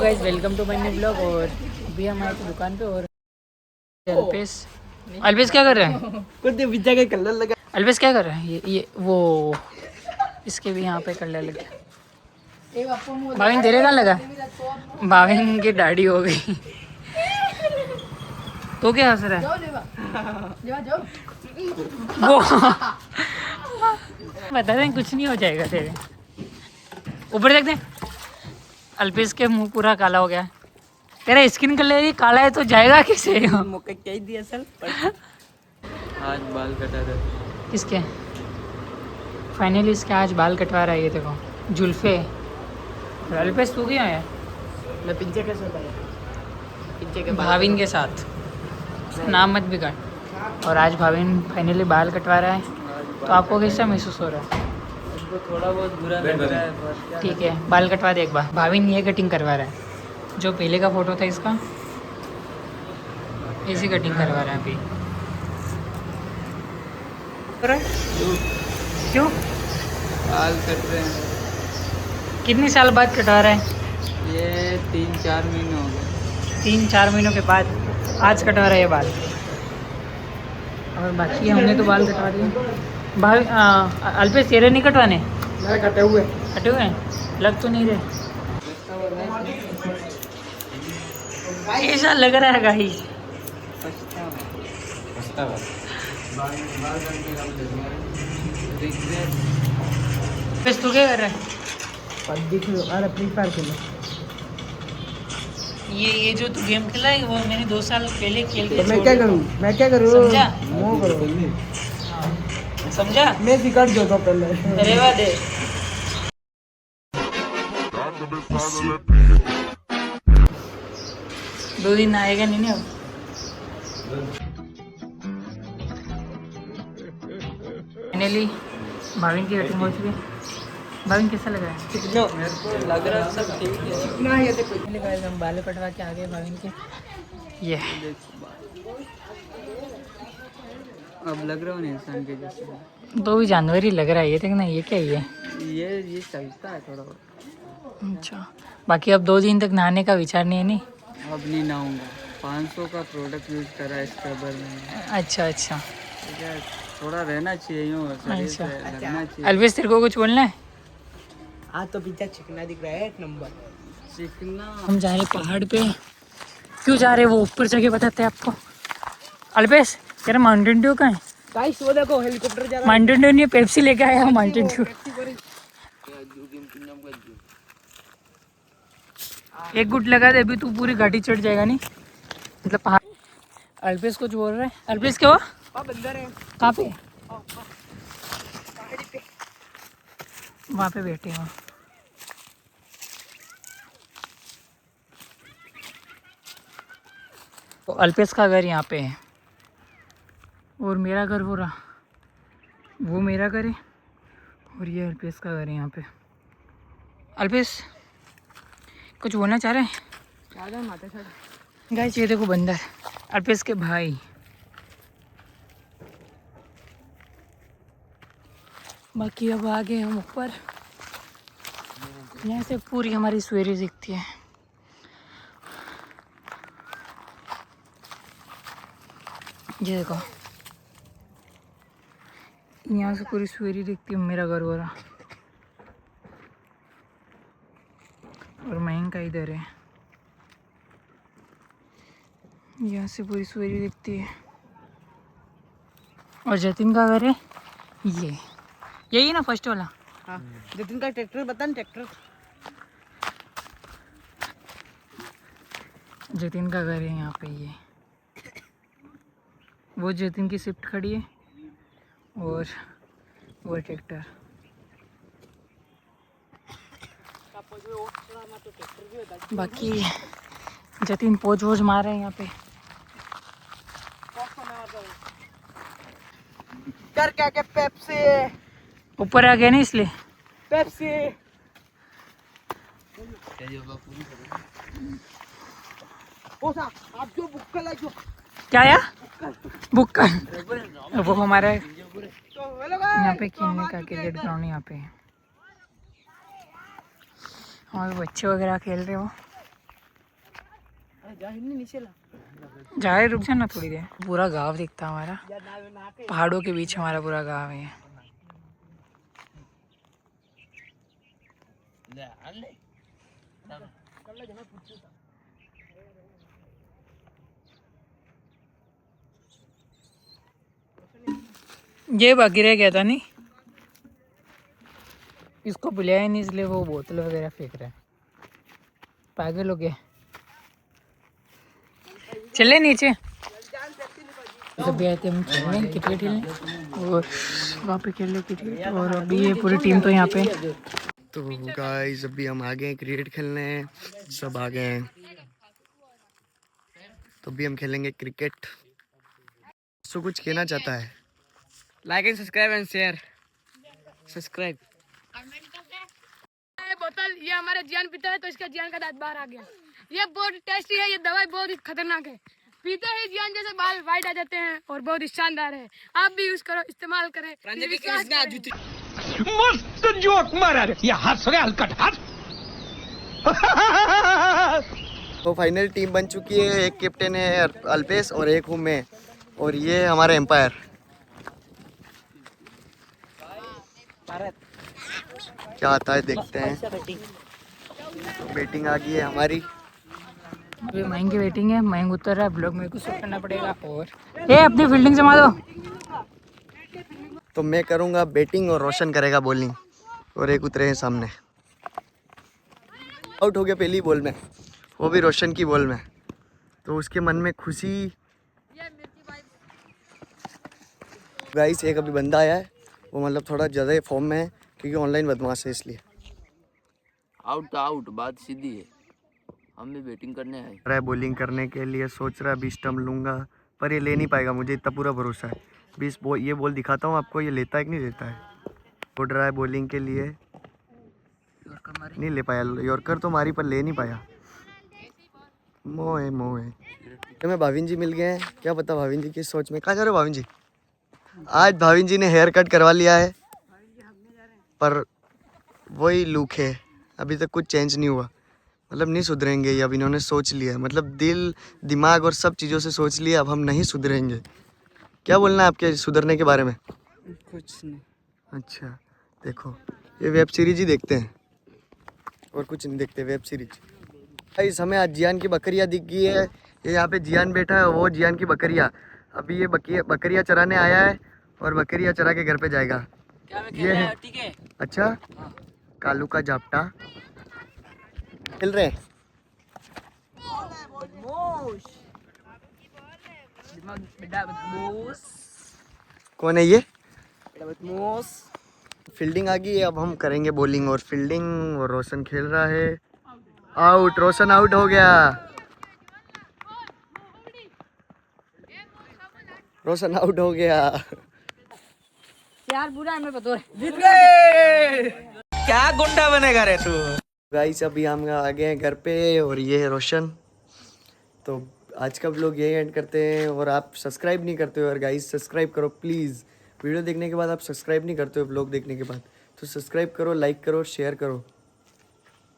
Guys welcome to my new blog. और अभी हम आए थे दुकान पे और अल्पेश क्या कर रहा है? कुछ पिज्जा के कलर लगा। अल्पेश क्या कर रहा है? ये वो इसके भी यहाँ पे कलर लगे। भाविन तेरे कहाँ लगा? भाविन की दाढ़ी हो गई। तो क्या हंस रहा है? वो बता दें कुछ नहीं हो जाएगा तेरे। ऊपर देख दे। अल्पेश के मुंह पूरा काला हो गया। तेरा स्किन कलर ही काला है तो जाएगा कैसे? मौका क्या ही दिया सर। आज बाल कटा दे। किसके? फाइनली इसके आज बाल कटवा रहा है। ये देखो जुल्फे। अल्पेश तू क्या है? मैं पिज्जा के साथ आया। पिज्जा के भाविन के साथ नाम मत बिगाड़। और आज भाविन फाइनली बाल कटवा रहा है। तो आपको कैसा महसूस हो रहा है? उसको थोड़ा बहुत बुरा लग रहा है पर ठीक है बाल कटवा दे एक बार। भाविन ये कटिंग करवा रहा है। जो पहले का फोटो था इसका ऐसी कटिंग करवा रहा है अभी। क्यों बाल कट रहे हैं। कितने साल बाद कटवा रहा है? ये 3-4 महीने हो गए। 3-4 महीनों के बाद आज कटवा रहा है बाल। और बाकी हमने तो बाल कटवा दिए। भाई अल्पेश तेरे नहीं कटवाने? मेरे कटे हुए हैं लग तो नहीं रहे। ऐसा लग रहा है गाइस। बस तू क्या कर रहा है? अरे फ्री फायर खेलो। ये जो तू गेम खेला है वो मैंने 2 साल पहले खेल के मैं क्या करूँ? मैं क्या करूँ? समझा? वो करो। समझा? मैं सिकट जो था पहले। रेवा दे। दो दिन आएगा नहीं अब। फाइनली भाविन की कटिंग हो चुकी है। भाविन कैसा लगा है? मेरे को लग रहा है सब ठीक है ना। ये देखो गाइस हम बाल कटवा के आ गए भाविन के। ये अब लग रहा है ना इंसान के जैसे। तो भी जानवर ही लग रहा है। ये देखना ये क्या है? ये चलता है थोड़ा बहुत। अच्छा बाकी अब 2 दिन तक नहाने का विचार नहीं है नहीं? अब नहीं नहाऊंगा। 500 का प्रोडक्ट यूज करा है स्क्रबर में। अच्छा अच्छा ठीक है थोड़ा रहना चाहिए यूँ शरीर से लगना चाहिए। अल्पेश तेरे को कुछ बोलना है? हाँ तो पिज्जा चिकना दिख रहा है 1 नंबर चिकना। हम जा रहे पहाड़ पे। क्यों जा रहे वो ऊपर जाके बताते हैं आपको। अल्पेश तेरा माउंटेन ड्यू कहाँ है? गाइस वो देखो हेलीकॉप्टर जा रहा है। माउंटेन ड्यू नहीं पेप्सी लेके आया माउंटेन ड्यू। एक गुट लगा दे अभी तू पूरी घाटी चढ़ जाएगा नहीं मतलब पहाड़। अल्पेश कुछ बोल रहा है। अल्पेश क्या हुआ? बंदर है। कहाँ पे? वहाँ पे बैठे हो। तो अल्पेश का घर यहाँ पे है और मेरा घर हो रहा वो मेरा घर है और ये अल्पेश का घर है यहाँ पे। अल्पेश कुछ बोलना चाह रहे हैं? गाइस ये देखो बंदर अल्पेश के भाई। बाकी अब आगे हम ऊपर। यहाँ से पूरी हमारी सवेरी दिखती है। ये देखो यहाँ से पूरी सवेरी दिखती है। मेरा घर हो रहा और महंगा इधर है। यहाँ से पूरी सवेरी दिखती है। और जतिन का घर है ये यही ना फर्स्ट वाला। हाँ जतिन का ट्रैक्टर बता ना ट्रैक्टर। जतिन का घर है यहाँ पे। ये वो जतिन की स्विफ्ट खड़ी है और वो ट्रैक्टर। बाकी जतिन पोज वोज मार रहे हैं यहाँ पे। कर क्या के पेप्सी ऊपर आ गया ना इसलिए। पेप्सी आप जो बुक्कल है जो क्या आया बुक कर वो हमारा यहाँ पे खेलने का क्रिकेट ग्राउंड यहाँ पे है। और बच्चे वगैरह खेल रहे हो। जा रहे, रुक जाना थोड़ी देर। पूरा गांव दिखता हमारा, पहाड़ों के बीच हमारा पूरा गांव है। ये बाकी रह गया था नहीं, इसको बुलाया नहीं इसलिए वो बोतल वगैरह फेंक रहा है। पागल हो गया। चले नीचे। अभी आए थे हम खेलने, क्रिकेट खेलने, और वहाँ पे खेल रहे क्रिकेट। और अभी ये पूरी टीम तो यहाँ पे। तो गाइस अभी हम आ गए हैं क्रिकेट खेलने, सब आ गए हैं। तो अभी हम खेलेंगे क्रिकेट। सो कुछ कहना चाहता है? Like and subscribe and share. Subscribe. बोतल ये हमारे जियान पीता है तो इसका जियान का दांत बाहर आ गया। ये बहुत टेस्टी है, ये दवाई बहुत ही खतरनाक है। पीते ही जियान जैसे बाल वाइट आ जाते हैं और बहुत ही शानदार है। आप भी यूज करो, इस्तेमाल करें। मस्त जोक मारा रे, ये हंस रहे हलकट हंस। तो फाइनल टीम बन चुकी है। एक कैप्टन है अल्पेश और एक हूँ मैं, और ये हमारे एम्पायर। क्या आता है देखते हैं। बैटिंग आ गई है हमारी। अभी मयंक की वेटिंग है, मयंक उतर रहा है, ब्लॉग मेरे को शूट करना पड़ेगा। और ये अपनी फील्डिंग जमा दो। तो मैं करूँगा बैटिंग और रोशन करेगा बॉलिंग, और एक उतरे हैं सामने। आउट हो गया पहली बॉल में, वो भी रोशन की बॉल में। तो उसके मन में खुशी। गाइस एक अभी बंदा आया है, वो मतलब थोड़ा ज़्यादा फॉर्म में है क्योंकि ऑनलाइन बदमाश है इसलिए। आउट तो आउट, बात सीधी है। हम भी बैटिंग करने आए। रहा है बॉलिंग करने के लिए, सोच रहा है 20 स्टंप लूँगा, पर ये ले नहीं पाएगा, मुझे इतना पूरा भरोसा है। 20 ये बॉल दिखाता हूँ आपको, ये लेता है कि नहीं लेता है। उड़ रहा है बॉलिंग के लिए, नहीं ले पाया। यॉर्कर तो मारी पर ले नहीं पाया। मोए मोए तो मैं भाविन जी मिल गए हैं। क्या पता भाविन जी की सोच में। कहाँ जा रहे हो भाविन जी? आज भाविन जी ने हेयर कट करवा लिया है, पर वही लुक है, अभी तक कुछ चेंज नहीं हुआ। मतलब नहीं सुधरेंगे ये, अब इन्होंने सोच लिया है। मतलब दिल दिमाग और सब चीज़ों से सोच लिया, अब हम नहीं सुधरेंगे। क्या बोलना है आपके सुधरने के बारे में? कुछ नहीं। अच्छा देखो, ये वेब सीरीज ही देखते हैं और कुछ नहीं देखते, वेब सीरीज। इस हमें आज जियान की बकरियाँ दिख गई है। ये यहाँ पे जियान बैठा है, वो जियान की बकरियाँ। अभी ये बकरियाँ चराने आया है और बकरियाँ चरा के घर पे जाएगा। ये है ठीक है। अच्छा, कालू का जापटा खेल रहे हैं। कौन है ये? फील्डिंग आ गई है, अब हम करेंगे बॉलिंग और फील्डिंग। और रोशन खेल रहा है। आउट, रोशन आउट हो गया। रोशन आउट हो गया। यार बुरा है, मैं बता जीत गए। क्या गुंडा बनेगा रे तू? गाइस अभी हम आ गए हैं घर पे, और ये है रोशन। तो आज का व्लॉग यही एंड करते हैं। और आप सब्सक्राइब नहीं करते हो यार गाइस, सब्सक्राइब करो प्लीज़। वीडियो देखने के बाद आप सब्सक्राइब नहीं करते हो व्लॉग देखने के बाद, तो सब्सक्राइब करो, लाइक करो, शेयर करो।